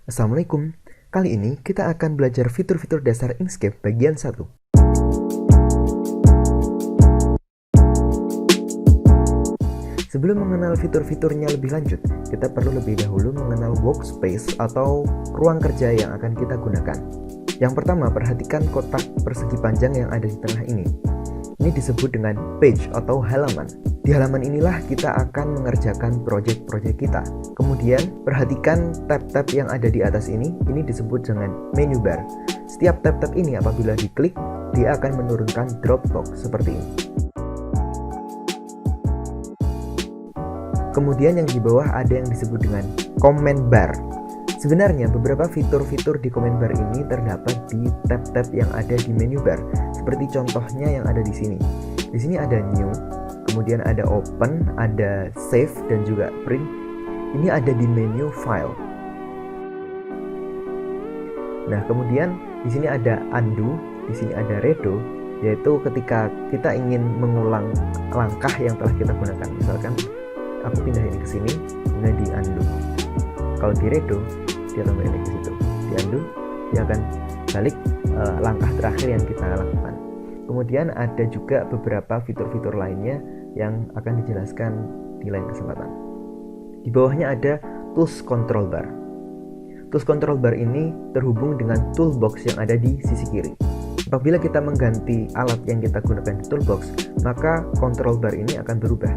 Assalamualaikum, kali ini kita akan belajar fitur-fitur dasar Inkscape bagian 1. Sebelum mengenal fitur-fiturnya lebih lanjut, kita perlu lebih dahulu mengenal workspace atau ruang kerja yang akan kita gunakan. Yang pertama, perhatikan kotak persegi panjang yang ada di tengah ini. Ini disebut dengan page atau halaman. Di halaman inilah kita akan mengerjakan proyek-proyek kita. Kemudian, perhatikan tab-tab yang ada di atas ini disebut dengan menu bar. Setiap tab-tab ini apabila diklik, dia akan menurunkan Dropbox seperti ini. Kemudian yang di bawah ada yang disebut dengan comment bar. Sebenarnya beberapa fitur-fitur di comment bar ini terdapat di tab-tab yang ada di menu bar, seperti contohnya yang ada di sini. Di sini ada new, kemudian ada open, ada save dan juga print. Ini ada di menu file. Nah, kemudian di sini ada undo, di sini ada redo, yaitu ketika kita ingin mengulang langkah yang telah kita gunakan. Misalkan aku pindah ini ke sini, kemudian di undo. Kalau di redo, dia tambah ini ke situ. Di undo, dia akan balik langkah terakhir yang kita lakukan. Kemudian ada juga beberapa fitur-fitur lainnya yang akan dijelaskan di lain kesempatan. Di bawahnya ada tools control bar. Tools control bar ini terhubung dengan toolbox yang ada di sisi kiri. Apabila kita mengganti alat yang kita gunakan di toolbox, maka control bar ini akan berubah.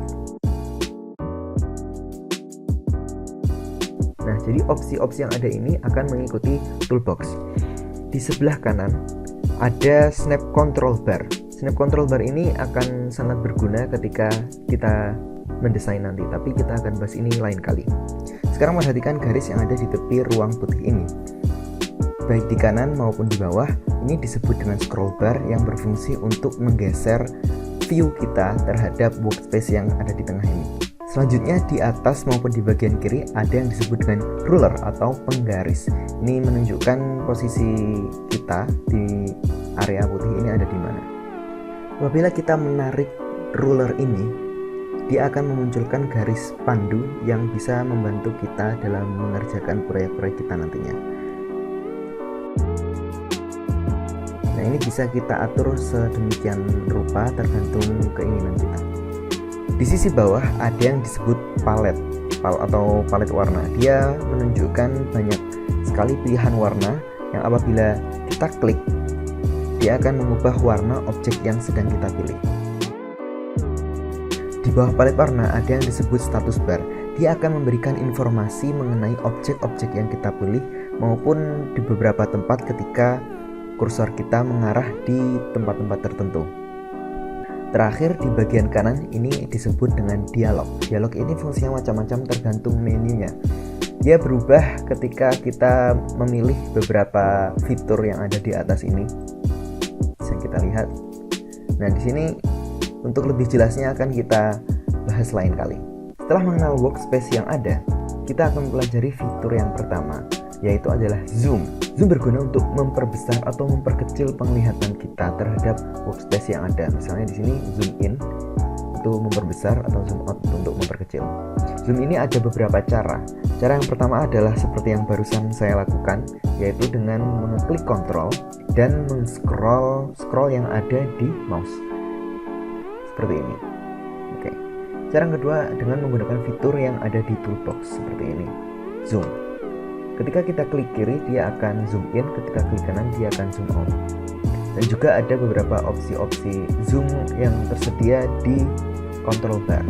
Nah, jadi opsi-opsi yang ada ini akan mengikuti toolbox. Di sebelah kanan ada snap control bar. Snap control bar ini akan sangat berguna ketika kita mendesain nanti, tapi kita akan bahas ini lain kali. Sekarang perhatikan garis yang ada di tepi ruang putih ini. Baik di kanan maupun di bawah, ini disebut dengan scroll bar yang berfungsi untuk menggeser view kita terhadap workspace yang ada di tengah ini. Selanjutnya di atas maupun di bagian kiri ada yang disebut dengan ruler atau penggaris. Ini menunjukkan posisi kita di area putih ini ada di mana. Apabila kita menarik ruler ini, dia akan memunculkan garis pandu yang bisa membantu kita dalam mengerjakan proyek-proyek kita nantinya. Nah, ini bisa kita atur sedemikian rupa tergantung keinginan kita. Di sisi bawah ada yang disebut palet atau palet warna. Dia menunjukkan banyak sekali pilihan warna yang apabila kita klik, dia akan mengubah warna objek yang sedang kita pilih. Di bawah palet warna ada yang disebut status bar. Dia akan memberikan informasi mengenai objek-objek yang kita pilih maupun di beberapa tempat ketika kursor kita mengarah di tempat-tempat tertentu. Terakhir di bagian kanan ini disebut dengan dialog. Dialog ini fungsinya macam-macam tergantung menunya. Dia berubah ketika kita memilih beberapa fitur yang ada di atas ini. Bisa kita lihat. Nah, di sini untuk lebih jelasnya akan kita bahas lain kali. Setelah mengenal workspace yang ada, kita akan mempelajari fitur yang pertama, yaitu adalah zoom. Zoom berguna untuk memperbesar atau memperkecil penglihatan kita terhadap workspace yang ada. Misalnya di sini zoom in untuk memperbesar atau zoom out untuk memperkecil. Zoom ini ada beberapa cara. Cara yang pertama adalah seperti yang barusan saya lakukan, yaitu dengan mengeklik kontrol dan scroll yang ada di mouse. Seperti ini. Oke. Cara yang kedua dengan menggunakan fitur yang ada di toolbox seperti ini. Zoom. Ketika kita klik kiri, dia akan zoom in, ketika klik kanan, dia akan zoom out. Dan juga ada beberapa opsi-opsi zoom yang tersedia di control bar.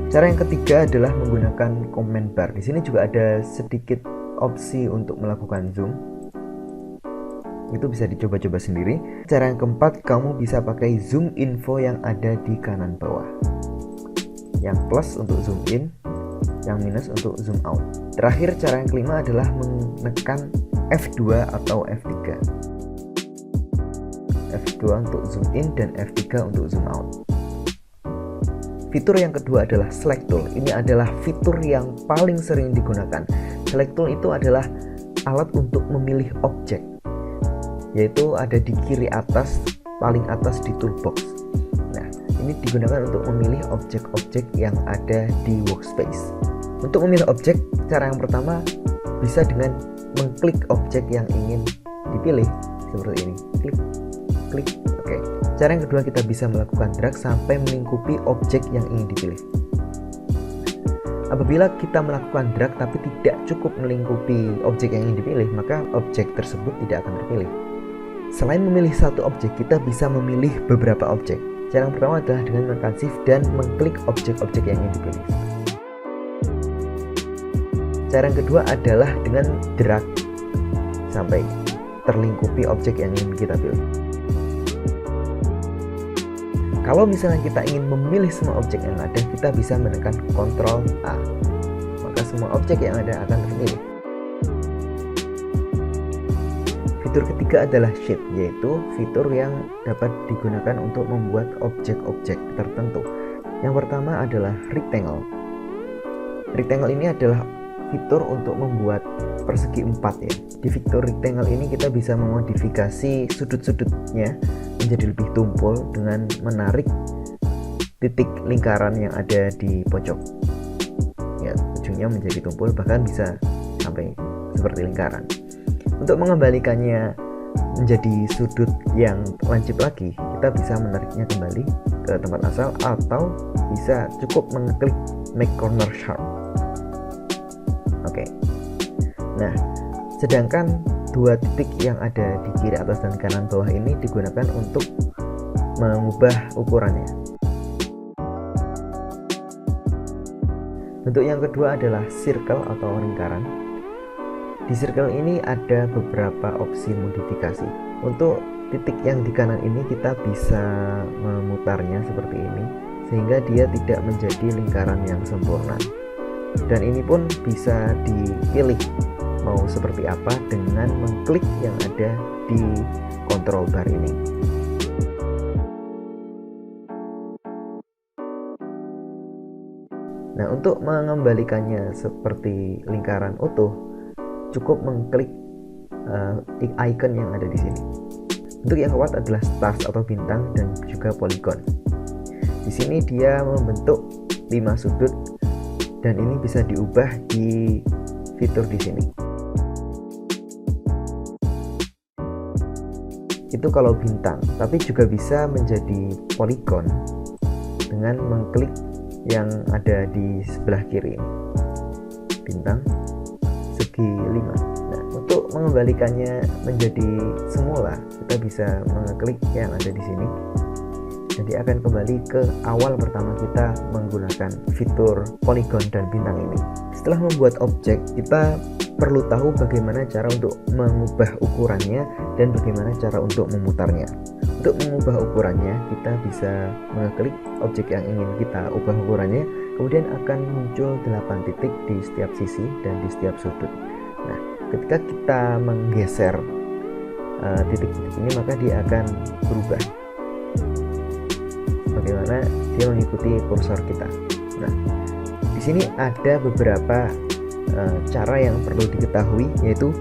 Cara yang ketiga adalah menggunakan comment bar. Di sini juga ada sedikit opsi untuk melakukan zoom. Itu bisa dicoba-coba sendiri. Cara yang keempat, kamu bisa pakai zoom info yang ada di kanan bawah. Yang plus untuk zoom in, yang minus untuk zoom out. Terakhir, cara yang kelima adalah menekan F2 atau F3. F2 untuk zoom in dan F3 untuk zoom out. Fitur yang kedua adalah select tool. Ini adalah fitur yang paling sering digunakan. Select tool itu adalah alat untuk memilih objek, yaitu ada di kiri atas, paling atas di toolbox. Nah, ini digunakan untuk memilih objek-objek yang ada di workspace. Untuk memilih objek, cara yang pertama bisa dengan mengklik objek yang ingin dipilih seperti ini, klik. Oke. Cara yang kedua, kita bisa melakukan drag sampai melingkupi objek yang ingin dipilih. Apabila kita melakukan drag tapi tidak cukup melingkupi objek yang ingin dipilih, maka objek tersebut tidak akan terpilih. Selain memilih satu objek, kita bisa memilih beberapa objek. Cara yang pertama adalah dengan menekan shift dan mengklik objek-objek yang ingin dipilih. Cara yang kedua adalah dengan drag sampai terlingkupi objek yang ingin kita pilih. Kalau misalnya kita ingin memilih semua objek yang ada, kita bisa menekan Ctrl A, maka semua objek yang ada akan terpilih. Fitur ketiga adalah Sheet, yaitu fitur yang dapat digunakan untuk membuat objek-objek tertentu. Yang pertama adalah Rectangle. Rectangle ini adalah fitur untuk membuat persegi 4 ya. Di fitur Rectangle ini kita bisa memodifikasi sudut-sudutnya menjadi lebih tumpul dengan menarik titik lingkaran yang ada di pojok. Ya, ujungnya menjadi tumpul, bahkan bisa sampai seperti lingkaran. Untuk mengembalikannya menjadi sudut yang lancip lagi, kita bisa menariknya kembali ke tempat asal atau bisa cukup mengklik Make Corner Sharp. Oke. Nah, sedangkan dua titik yang ada di kiri atas dan kanan bawah ini digunakan untuk mengubah ukurannya. Bentuk yang kedua adalah circle atau lingkaran. Di circle ini ada beberapa opsi modifikasi. Untuk titik yang di kanan ini kita bisa memutarnya seperti ini sehingga dia tidak menjadi lingkaran yang sempurna. Dan ini pun bisa dipilih mau seperti apa dengan mengklik yang ada di control bar ini. Nah, untuk mengembalikannya seperti lingkaran utuh, cukup mengklik icon yang ada di sini. Bentuk yang keempat adalah stars atau bintang dan juga polygon. Di sini dia membentuk 5 sudut dan ini bisa diubah di fitur di sini. Itu kalau bintang, tapi juga bisa menjadi polygon dengan mengklik yang ada di sebelah kiri. Bintang segi 5. Nah, untuk mengembalikannya menjadi semula, kita bisa mengklik yang ada di sini. Jadi akan kembali ke awal pertama kita menggunakan fitur polygon dan bintang ini. Setelah membuat objek, kita perlu tahu bagaimana cara untuk mengubah ukurannya dan bagaimana cara untuk memutarnya. Untuk mengubah ukurannya, kita bisa mengklik objek yang ingin kita ubah ukurannya, kemudian akan muncul 8 titik di setiap sisi dan di setiap sudut. Nah, ketika kita menggeser titik-titik ini, maka dia akan berubah. Bagaimana dia mengikuti kursor kita. Nah, di sini ada beberapa cara yang perlu diketahui, yaitu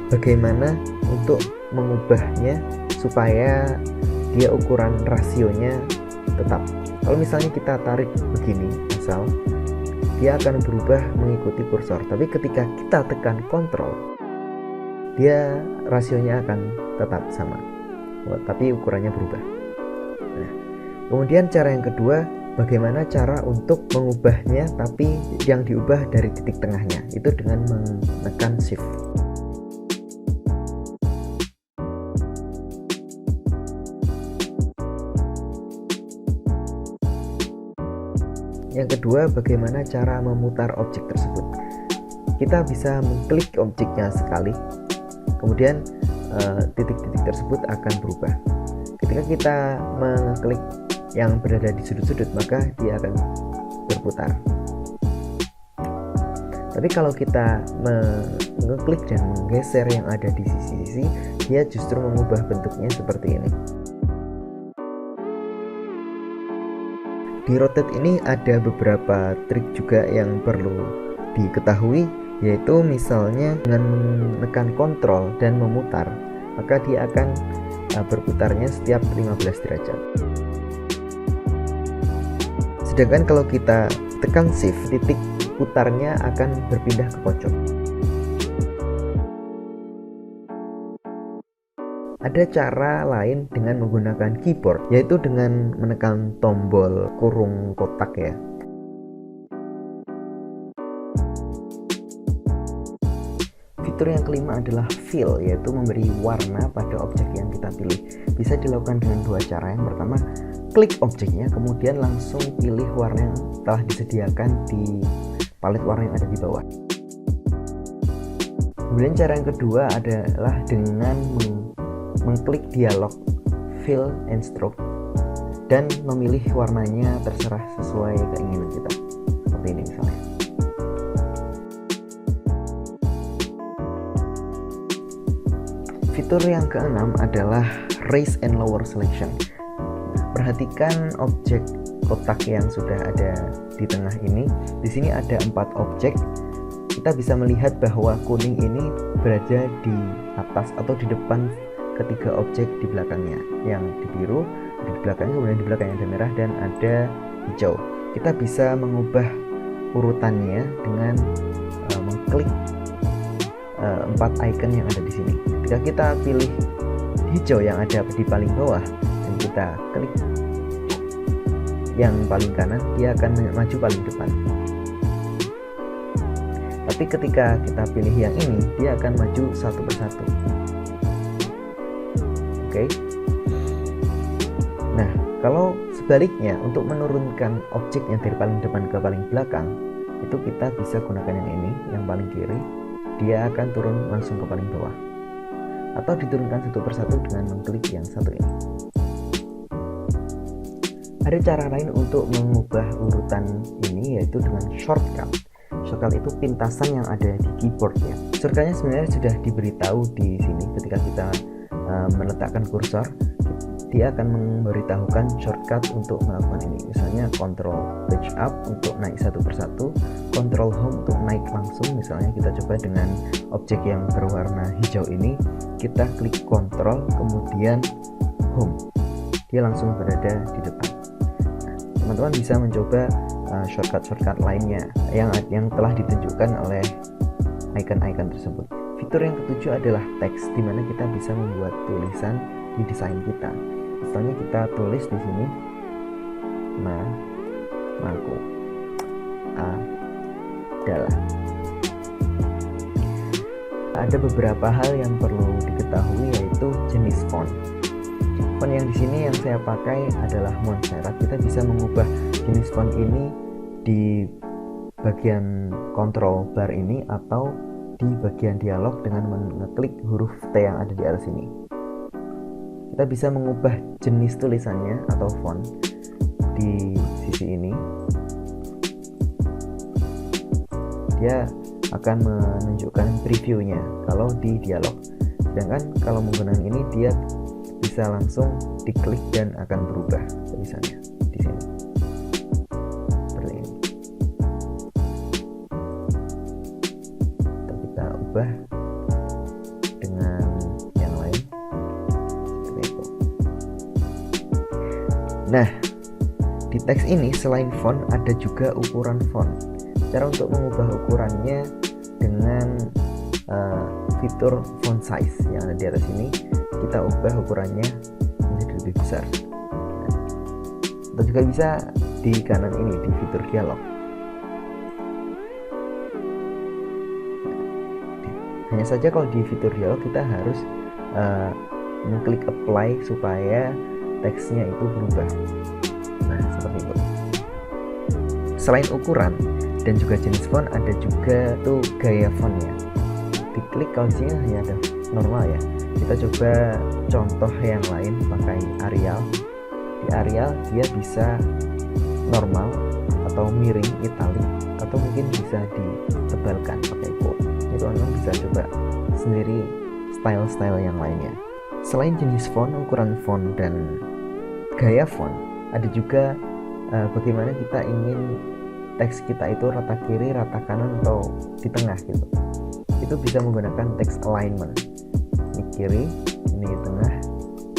bagaimana untuk mengubahnya supaya dia ukuran rasionya tetap. Kalau misalnya kita tarik begini asal, dia akan berubah mengikuti kursor, tapi ketika kita tekan kontrol, dia rasionya akan tetap sama, tapi ukurannya berubah. Nah, kemudian cara yang kedua, bagaimana cara untuk mengubahnya tapi yang diubah dari titik tengahnya, itu dengan menekan shift. Yang kedua, bagaimana cara memutar objek tersebut. Kita bisa mengklik objeknya sekali, kemudian titik-titik tersebut akan berubah. Ketika kita mengklik yang berada di sudut-sudut, maka dia akan berputar. Tapi kalau kita mengklik dan menggeser yang ada di sisi-sisi, dia justru mengubah bentuknya seperti ini. Di rotate ini ada beberapa trik juga yang perlu diketahui, yaitu misalnya dengan menekan kontrol dan memutar, maka dia akan berputarnya setiap 15 derajat. Sedangkan kalau kita tekan shift, titik putarnya akan berpindah ke pojok. Ada cara lain dengan menggunakan keyboard, yaitu dengan menekan tombol kurung kotak ya. Fitur yang kelima adalah fill, yaitu memberi warna pada objek yang kita pilih. Bisa dilakukan dengan dua cara. Yang pertama, klik objeknya, kemudian langsung pilih warna yang telah disediakan di palet warna yang ada di bawah. Kemudian cara yang kedua adalah dengan mengklik dialog fill and stroke dan memilih warnanya terserah sesuai keinginan kita. Seperti ini misalnya. Fitur yang keenam adalah raise and lower selection. Perhatikan objek kotak yang sudah ada di tengah ini. Di sini ada 4 objek. Kita bisa melihat bahwa kuning ini berada di atas atau di depan ketiga objek di belakangnya. Yang di biru ada di belakangnya, kemudian di belakangnya ada merah dan ada hijau. Kita bisa mengubah urutannya dengan mengklik 4 icon yang ada di sini. Jika kita pilih hijau yang ada di paling bawah dan kita klik yang paling kanan, dia akan maju paling depan. Tapi ketika kita pilih yang ini, dia akan maju satu persatu. Oke. Nah, kalau sebaliknya untuk menurunkan objeknya dari paling depan ke paling belakang, itu kita bisa gunakan yang ini, yang paling kiri. Dia akan turun langsung ke paling bawah, atau diturunkan satu persatu dengan mengklik yang satu ini. Ada cara lain untuk mengubah urutan ini, yaitu dengan shortcut. Shortcut itu pintasan yang ada di keyboardnya. Shortcutnya sebenarnya sudah diberitahu di sini. Ketika kita meletakkan kursor, dia akan memberitahukan shortcut untuk melakukan ini. Misalnya Ctrl page up untuk naik satu persatu, Ctrl home untuk naik langsung. Misalnya kita coba dengan objek yang berwarna hijau ini, kita klik Ctrl kemudian home, dia langsung berada di depan. Teman-teman bisa mencoba shortcut lainnya yang telah ditunjukkan oleh icon-icon tersebut. Fitur yang ketujuh adalah teks, di mana kita bisa membuat tulisan di desain kita. Misalnya kita tulis di sini namaku adalah. Ada beberapa hal yang perlu diketahui, yaitu jenis font. Font yang di sini yang saya pakai adalah Montserrat. Kita bisa mengubah jenis font ini di bagian control bar ini atau di bagian dialog dengan mengeklik huruf T yang ada di atas ini. Kita bisa mengubah jenis tulisannya atau font di sisi ini. Dia akan menunjukkan previewnya kalau di dialog. Sedangkan kalau menggunakan ini, dia bisa langsung diklik dan akan berubah tulisannya di sini. Seperti ini. Kita ubah dengan yang lain. Seperti itu. Nah, di teks ini selain font ada juga ukuran font. Cara untuk mengubah ukurannya dengan fitur font size yang ada di atas ini, kita ubah ukurannya menjadi lebih besar. Atau juga bisa di kanan ini di fitur dialog. Hanya saja kalau di fitur dialog kita harus mengklik apply supaya teksnya itu berubah. Nah, seperti itu. Selain ukuran dan juga jenis font, ada juga tuh gaya fontnya. Diklik, kalau di sini hanya ada normal ya. Kita coba contoh yang lain pakai Arial. Di Arial dia bisa normal atau miring, italic, atau mungkin bisa ditebalkan pakai bold. Itu teman-teman bisa coba sendiri style-style yang lainnya. Selain jenis font, ukuran font, dan gaya font, ada juga bagaimana kita ingin teks kita itu rata kiri, rata kanan, atau di tengah gitu. Itu bisa menggunakan text alignment. Ini kiri, ini tengah,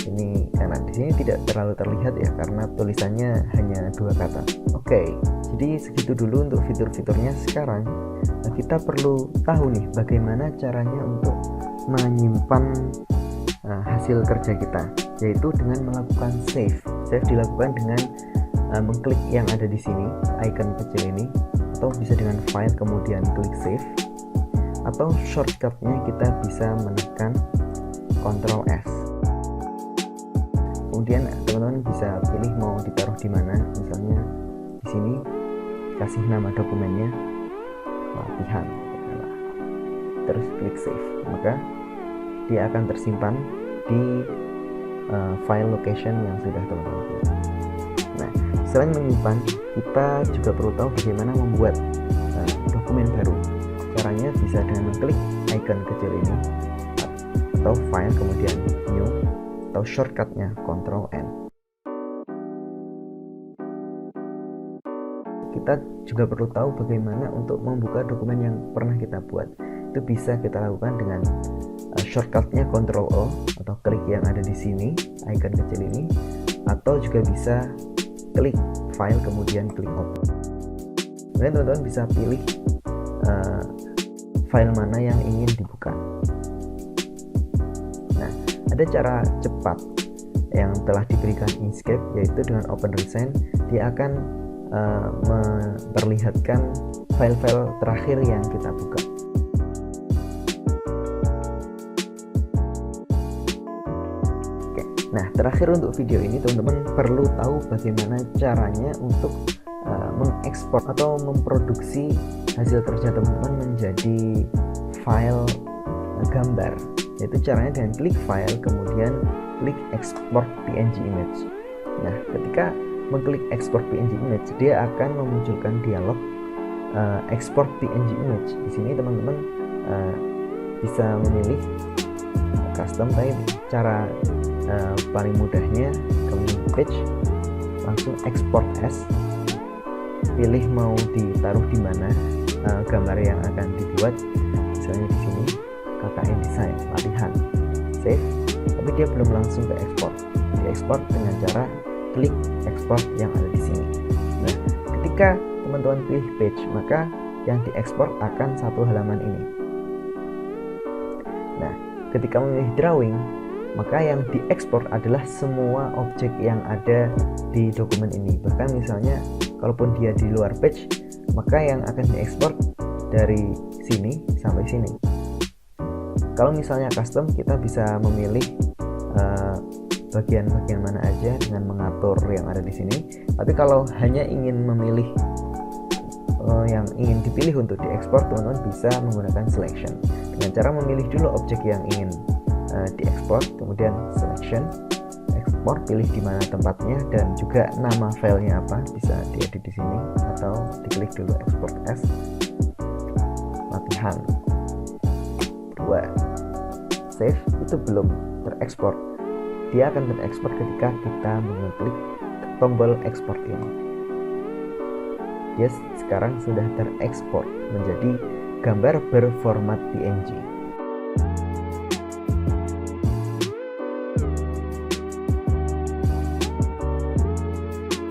ini kanan. Di sini tidak terlalu terlihat ya karena tulisannya hanya 2 kata. Oke. Oke, jadi segitu dulu untuk fitur-fiturnya. Sekarang kita perlu tahu nih bagaimana caranya untuk menyimpan hasil kerja kita, yaitu dengan melakukan save. Save dilakukan dengan mengklik yang ada di sini, icon kecil ini, atau bisa dengan file kemudian klik save, atau shortcutnya kita bisa menekan Ctrl S. Kemudian teman-teman bisa pilih mau ditaruh di mana, misalnya di sini kasih nama dokumennya latihan, terus klik save, maka dia akan tersimpan di file location yang sudah teman-teman pilih. Nah, selain menyimpan, kita juga perlu tahu bagaimana membuat dokumen baru. Caranya bisa dengan mengklik icon kecil ini atau file kemudian new, atau shortcutnya Ctrl N. Kita juga perlu tahu bagaimana untuk membuka dokumen yang pernah kita buat. Itu bisa kita lakukan dengan shortcutnya Ctrl O, atau klik yang ada di sini, icon kecil ini, atau juga bisa klik file kemudian klik open. Kemudian teman-teman bisa pilih file mana yang ingin dibuka. Nah, ada cara cepat yang telah diberikan Inkscape, yaitu dengan Open Recent. Dia akan memperlihatkan file-file terakhir yang kita buka. Oke, nah terakhir untuk video ini teman-teman perlu tahu bagaimana caranya untuk mengekspor atau memproduksi hasil kerja teman-teman menjadi file gambar, yaitu caranya dengan klik file kemudian klik export PNG image. Nah, ketika mengklik export PNG image, dia akan memunculkan dialog export PNG image. Di sini teman-teman bisa memilih custom, tapi cara paling mudahnya kemudian page langsung export as, pilih mau ditaruh di mana gambar yang akan dibuat, misalnya di sini KKN design latihan, save, tapi dia belum langsung ke ekspor. Diekspor dengan cara klik ekspor yang ada di sini. Nah, ketika teman-teman pilih page, maka yang diekspor akan satu halaman ini. Nah, ketika memilih drawing, maka yang diekspor adalah semua objek yang ada di dokumen ini. Bahkan misalnya kalaupun dia di luar page, maka yang akan diekspor dari sini sampai sini. Kalau misalnya custom, kita bisa memilih bagian-bagian mana aja dengan mengatur yang ada di sini. Tapi kalau hanya ingin memilih yang ingin dipilih untuk diekspor, teman-teman bisa menggunakan selection dengan cara memilih dulu objek yang ingin diekspor, kemudian selection, ekspor, pilih di mana tempatnya dan juga nama filenya apa, bisa diedit di sini atau diklik dulu export as latihan 2, save. Itu belum terekspor, dia akan terekspor ketika kita mengklik tombol ekspor ini. Dia sekarang sudah terekspor menjadi gambar berformat PNG.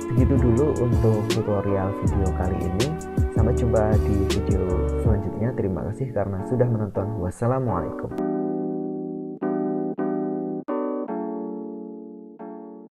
Segitu dulu untuk tutorial video kali ini. Sampai jumpa di video selanjutnya. Terima kasih karena sudah menonton. Wassalamualaikum.